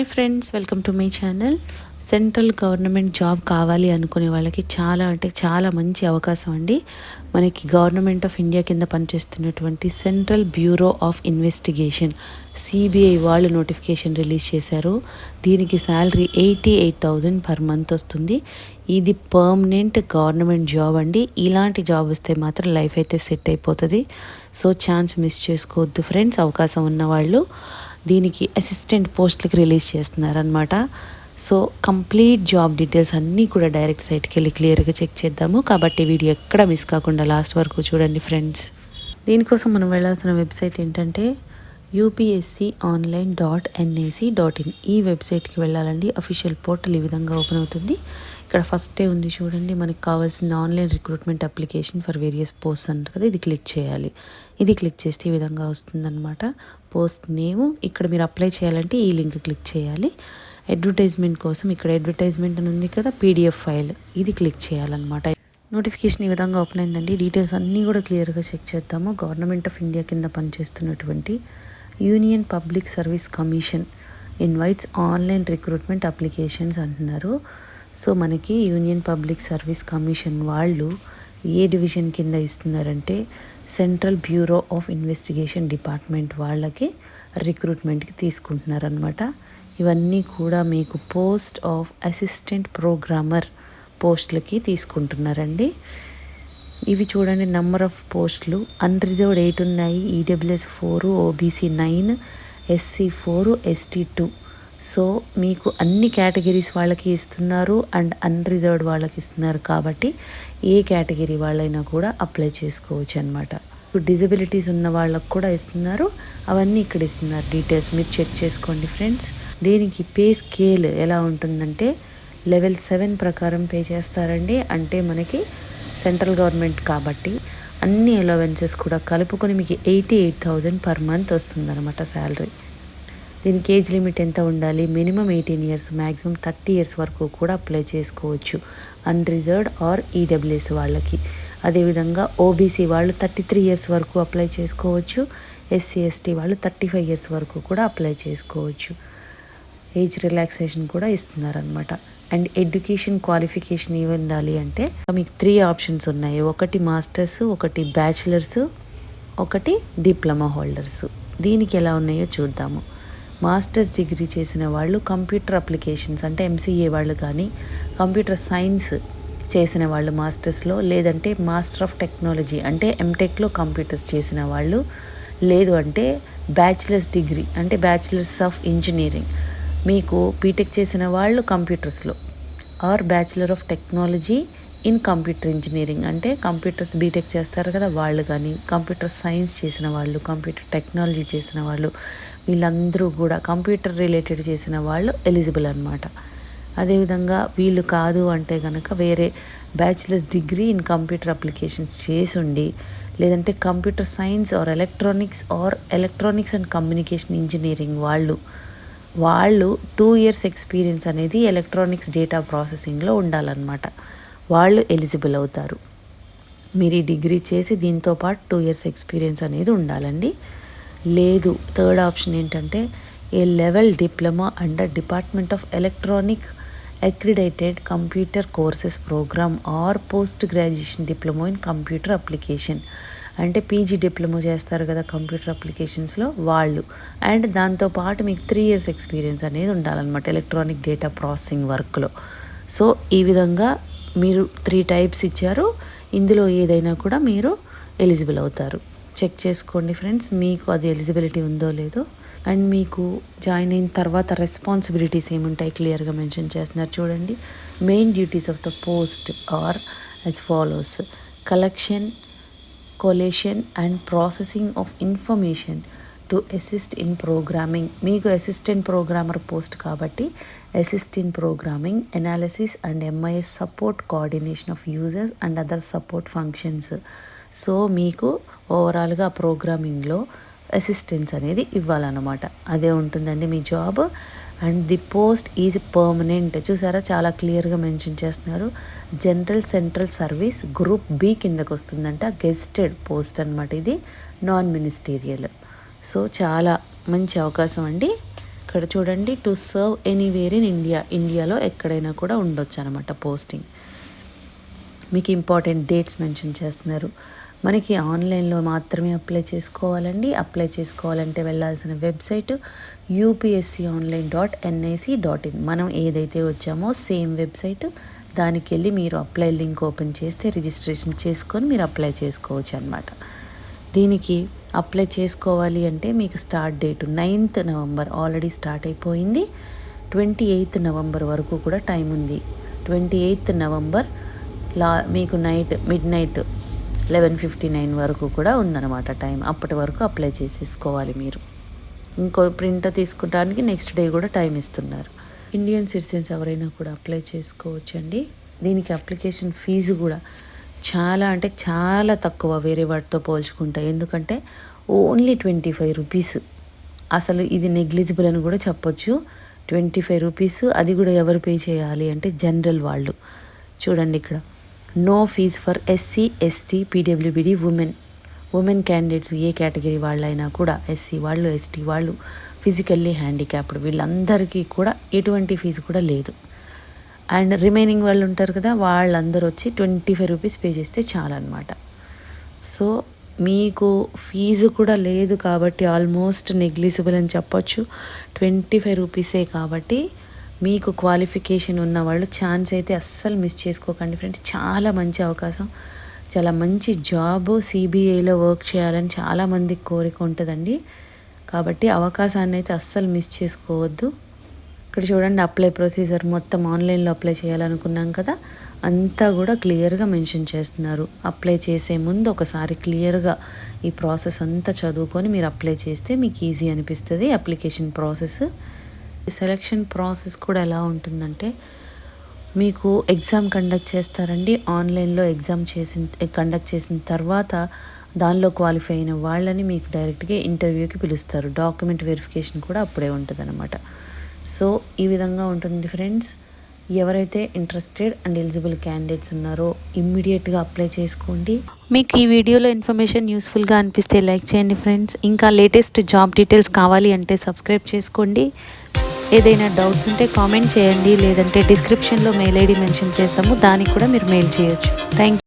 Hi friends, welcome to my channel. Central government job కావాలి అనుకునే వాళ్ళకి చాలా అంటే చాలా మంచి అవకాశం అండి. మనకి గవర్నమెంట్ ఆఫ్ ఇండియా కింద పనిచేస్తున్నటువంటి central Bureau of investigation CBI వాళ్ళు నోటిఫికేషన్ రిలీజ్ చేశారు. దీనికి శాలరీ 88,000 పర్ మంత్ వస్తుంది. ఇది పర్మనెంట్ గవర్నమెంట్ జాబ్ అండి. ఇలాంటి జాబ్ వస్తే మాత్రం లైఫ్ అయితే సెట్ అయిపోతుంది. సో ఛాన్స్ మిస్ చేసుకోవద్దు ఫ్రెండ్స్. అవకాశం ఉన్నవాళ్ళు దీనికి అసిస్టెంట్ పోస్ట్లకి రిలీజ్ చేస్తున్నారనమాట. సో కంప్లీట్ జాబ్ డీటెయిల్స్ అన్నీ కూడా డైరెక్ట్ సైట్కి వెళ్ళి క్లియర్గా చెక్ చేద్దాము. కాబట్టి వీడియో ఎక్కడ మిస్ కాకుండా లాస్ట్ వరకు చూడండి ఫ్రెండ్స్. దీనికోసం మనం వెళ్ళాల్సిన వెబ్సైట్ ఏంటంటే upsconline.nac.in. ఈ వెబ్సైట్కి వెళ్ళాలండి. అఫీషియల్ పోర్టల్ ఈ విధంగా ఓపెన్ అవుతుంది. ఇక్కడ ఫస్టే ఉంది చూడండి, మనకి కావాల్సిన online recruitment application for various post అంటారు కదా, ఇది క్లిక్ చేయాలి. ఇది క్లిక్ చేస్తే ఈ విధంగా వస్తుందన్నమాట. పోస్ట్ నేము ఇక్కడ మీరు అప్లై చేయాలంటే ఈ లింక్ క్లిక్ చేయాలి. అడ్వర్టైజ్మెంట్ కోసం ఇక్కడ అడ్వర్టైజ్మెంట్ అని ఉంది కదా, పీడిఎఫ్ ఫైల్, ఇది క్లిక్ చేయాలన్నమాట. నోటిఫికేషన్ ఈ విధంగా ఓపెన్ అయిందండి. డీటెయిల్స్ అన్నీ కూడా క్లియర్గా చెక్ చేద్దాము. గవర్నమెంట్ ఆఫ్ ఇండియా కింద పనిచేస్తున్నటువంటి Union Public Service Commission invites online recruitment applications అంటున్నారు. సో మనకి యూనియన్ పబ్లిక్ సర్వీస్ కమిషన్ వాళ్ళు ఏ డివిజన్ కింద ఇస్తున్నారంటే Central Bureau of Investigation department వాళ్ళకి రిక్రూట్మెంట్కి తీసుకుంటున్నారనమాట. ఇవన్నీ కూడా మీకు పోస్ట్ ఆఫ్ అసిస్టెంట్ ప్రోగ్రామర్ పోస్టులకి తీసుకుంటున్నారండి. ఇవి చూడండి, నెంబర్ ఆఫ్ పోస్టులు అన్రిజర్వ్డ్ 8 ఉన్నాయి, EWS 4, OBC 9, SC 4, ST 2. So మీకు అన్ని కేటగిరీస్ వాళ్ళకి ఇస్తున్నారు అండ్ అన్రిజర్వ్డ్ వాళ్ళకి ఇస్తున్నారు. కాబట్టి ఏ కేటగిరీ వాళ్ళైనా కూడా అప్లై చేసుకోవచ్చు అనమాట. ఇప్పుడు డిజబిలిటీస్ ఉన్న వాళ్ళకు కూడా ఇస్తున్నారు. అవన్నీ ఇక్కడ ఇస్తున్నారు. డీటెయిల్స్ మీరు చెక్ చేసుకోండి ఫ్రెండ్స్. దీనికి పే స్కేల్ ఎలా ఉంటుందంటే లెవెల్ 7 ప్రకారం పే చేస్తారండి. అంటే మనకి సెంట్రల్ గవర్నమెంట్ కాబట్టి అన్ని అలవెన్సెస్ కూడా కలుపుకొని మీకు 88,000 పర్ మంత్ వస్తుందన్నమాట శాలరీ. దీనికి ఏజ్ లిమిట్ ఎంత ఉండాలి? మినిమం 18 ఇయర్స్, మ్యాక్సిమం 30 ఇయర్స్ వరకు కూడా అప్లై చేసుకోవచ్చు అన్రిజర్వ్డ్ ఆర్ ఈడబ్ల్యూఎస్ వాళ్ళకి. అదేవిధంగా ఓబీసీ వాళ్ళు 33 ఇయర్స్ వరకు అప్లై చేసుకోవచ్చు. ఎస్సీ ఎస్టీ వాళ్ళు 35 ఇయర్స్ వరకు కూడా అప్లై చేసుకోవచ్చు. ఏజ్ రిలాక్సేషన్ కూడా ఇస్తున్నారనమాట. అండ్ ఎడ్యుకేషన్ క్వాలిఫికేషన్ ఏమి ఉండాలి అంటే మీకు 3 ఆప్షన్స్ ఉన్నాయి. ఒకటి మాస్టర్స్, ఒకటి బ్యాచిలర్స్, ఒకటి డిప్లొమా హోల్డర్స్. దీనికి ఎలా ఉన్నాయో చూద్దాము. మాస్టర్స్ డిగ్రీ చేసిన వాళ్ళు కంప్యూటర్ అప్లికేషన్స్ అంటే ఎంసీఏ వాళ్ళు కానీ, కంప్యూటర్ సైన్స్ చేసిన వాళ్ళు మాస్టర్స్లో, లేదంటే మాస్టర్ ఆఫ్ టెక్నాలజీ అంటే ఎంటెక్లో కంప్యూటర్స్ చేసిన వాళ్ళు, లేదు అంటే బ్యాచిలర్స్ డిగ్రీ అంటే బ్యాచిలర్స్ ఆఫ్ ఇంజనీరింగ్, మీకు బీటెక్ చేసిన వాళ్ళు కంప్యూటర్స్లో, or bachelor of technology in computer engineering అంటే కంప్యూటర్స్ బీటెక్ చేస్తారు కదా వాళ్ళు కానీ, కంప్యూటర్ సైన్స్ చేసిన వాళ్ళు, కంప్యూటర్ టెక్నాలజీ చేసిన వాళ్ళు, వీళ్ళందరూ కూడా కంప్యూటర్ రిలేటెడ్ చేసిన వాళ్ళు ఎలిజిబుల్ అనమాట. అదేవిధంగా వీళ్ళు కాదు అంటే కనుక వేరే bachelors degree in computer applications చేసి ఉండి, లేదంటే computer science or electronics and communication engineering వాళ్ళు 2 ఇయర్స్ ఎక్స్పీరియన్స్ అనేది ఎలక్ట్రానిక్స్ డేటా ప్రాసెసింగ్లో ఉండాలన్నమాట. వాళ్ళు ఎలిజిబుల్ అవుతారు. మీరు ఈ డిగ్రీ చేసి దీంతో పాటు 2 ఇయర్స్ ఎక్స్పీరియన్స్ అనేది ఉండాలండి. లేదు, థర్డ్ ఆప్షన్ ఏంటంటే A level diploma under department of electronics accredited computer courses programme or post graduation diploma in computer application అంటే పీజీ డిప్లొమా చేస్తారు కదా కంప్యూటర్ అప్లికేషన్స్లో వాళ్ళు. అండ్ దాంతోపాటు మీకు 3 ఇయర్స్ ఎక్స్పీరియన్స్ అనేది ఉండాలన్నమాట ఎలక్ట్రానిక్ డేటా ప్రాసెసింగ్ వర్క్లో. సో ఈ విధంగా మీరు 3 టైప్స్ ఇచ్చారు. ఇందులో ఏదైనా కూడా మీరు ఎలిజిబుల్ అవుతారు. చెక్ చేసుకోండి ఫ్రెండ్స్, మీకు అది ఎలిజిబిలిటీ ఉందో లేదో. అండ్ మీకు జాయిన్ అయిన తర్వాత రెస్పాన్సిబిలిటీస్ ఏముంటాయి క్లియర్గా మెన్షన్ చేస్తున్నారు చూడండి. Main duties of the post are as follows: collection, collation and processing of information to assist in programming. మీకు అసిస్టెంట్ ప్రోగ్రామర్ పోస్ట్ కాబట్టి assist in programming, analysis and MIS support, coordination of users and other support functions. So మీకు ఓవరాల్గా ప్రోగ్రామింగ్లో assistance అనేది ఇవ్వాలన్నమాట. అదే ఉంటుందండి మీ job. And the post is permanent. చూసారా, చాలా క్లియర్గా మెన్షన్ చేస్తున్నారు. General central service group B కిందకు వస్తుందంట. గెస్టెడ్ పోస్ట్ అనమాట ఇది, నాన్ మినిస్టీరియల్. సో చాలా మంచి అవకాశం అండి. ఇక్కడ చూడండి, to serve anywhere in India, ఇండియాలో ఎక్కడైనా కూడా ఉండొచ్చు అనమాట పోస్టింగ్. మీకు ఇంపార్టెంట్ డేట్స్ మెన్షన్ చేస్తున్నారు. మనకి ఆన్లైన్లో మాత్రమే అప్లై చేసుకోవాలండి. అప్లై చేసుకోవాలంటే వెళ్ళాల్సిన వెబ్సైట్ upsconline.nic.in. మనం ఏదైతే వచ్చామో సేమ్ వెబ్సైట్, దానికి వెళ్ళి మీరు అప్లై లింక్ ఓపెన్ చేస్తే రిజిస్ట్రేషన్ చేసుకొని మీరు అప్లై చేసుకోవచ్చు అనమాట. దీనికి అప్లై చేసుకోవాలి అంటే మీకు start date 9th November already start అయిపోయింది. 28th నవంబర్ వరకు కూడా టైం ఉంది. 28th నవంబర్ మీకు మిడ్ నైట్ 11:59 వరకు కూడా ఉందన్నమాట టైం. అప్పటి వరకు అప్లై చేసేసుకోవాలి మీరు. ఇంకో ప్రింట్ తీసుకోవడానికి నెక్స్ట్ డే కూడా టైం ఇస్తున్నారు. ఇండియన్ సిటిజన్స్ ఎవరైనా కూడా అప్లై చేసుకోవచ్చండి. దీనికి అప్లికేషన్ ఫీజు కూడా చాలా అంటే చాలా తక్కువ వేరే వాటితో పోల్చుకుంటా. ఎందుకంటే ఓన్లీ 25 రూపీస్. అసలు ఇది నెగ్లిజిబుల్ అని కూడా చెప్పొచ్చు. 25 రూపీస్. అది కూడా ఎవరు పే చేయాలి అంటే జనరల్ వాళ్ళు. చూడండి ఇక్కడ, no fees for SC, ST, PWBD women candidates ఏ కేటగిరీ వాళ్ళైనా కూడా, SC వాళ్ళు, ST వాళ్ళు, ఫిజికల్లీ హ్యాండిక్యాప్డ్ వీళ్ళందరికీ కూడా ఎటువంటి ఫీజు కూడా లేదు. అండ్ రిమైనింగ్ వాళ్ళు ఉంటారు కదా, వాళ్ళందరూ వచ్చి 25 రూపీస్ పే చేస్తే చాలన్నమాట. సో మీకు ఫీజు కూడా లేదు కాబట్టి ఆల్మోస్ట్ నెగ్లిజిబుల్ అని చెప్పొచ్చు. 25 రూపీసే కాబట్టి మీకు క్వాలిఫికేషన్ ఉన్న వాళ్ళు ఛాన్స్ అయితే అస్సలు మిస్ చేసుకోకండి ఫ్రెండ్స్. చాలా మంచి అవకాశం, చాలా మంచి జాబ్. CBIలో వర్క్ చేయాలని చాలామందికి కోరిక ఉంటుందండి. కాబట్టి అవకాశాన్ని అయితే అస్సలు మిస్ చేసుకోవద్దు. ఇక్కడ చూడండి, అప్లై ప్రొసీజర్ మొత్తం ఆన్లైన్లో అప్లై చేయాలనుకున్నాం కదా, అంతా కూడా క్లియర్గా మెన్షన్ చేస్తున్నారు. అప్లై చేసే ముందు ఒకసారి క్లియర్గా ఈ ప్రాసెస్ అంతా చదువుకొని మీరు అప్లై చేస్తే మీకు ఈజీ అనిపిస్తుంది అప్లికేషన్ ప్రాసెస్. సెలక్షన్ ప్రాసెస్ కూడా ఎలా ఉంటుందంటే, మీకు ఎగ్జామ్ కండక్ట్ చేస్తారండి. ఆన్లైన్లో ఎగ్జామ్ కండక్ట్ చేసిన తర్వాత దానిలో క్వాలిఫై అయిన వాళ్ళని మీకు డైరెక్ట్గా ఇంటర్వ్యూకి పిలుస్తారు. డాక్యుమెంట్ వెరిఫికేషన్ కూడా అప్పుడే ఉంటుంది అన్నమాట. సో ఈ విధంగా ఉంటుంది ఫ్రెండ్స్. ఎవరైతే ఇంట్రెస్టెడ్ అండ్ ఎలిజిబుల్ క్యాండిడేట్స్ ఉన్నారో ఇమ్మీడియట్గా అప్లై చేసుకోండి. మీకు ఈ వీడియోలో ఇన్ఫర్మేషన్ యూస్ఫుల్గా అనిపిస్తే లైక్ చేయండి ఫ్రెండ్స్. ఇంకా లేటెస్ట్ జాబ్ డీటెయిల్స్ కావాలి అంటే సబ్స్క్రైబ్ చేసుకోండి. ఏదైనా డౌట్స్ ఉంటే కామెంట్ చేయండి, లేదంటే డిస్క్రిప్షన్లో మెయిల్ ID మెన్షన్ చేసాము, దానికి కూడా మీరు మెయిల్ చేయొచ్చు. Thank you.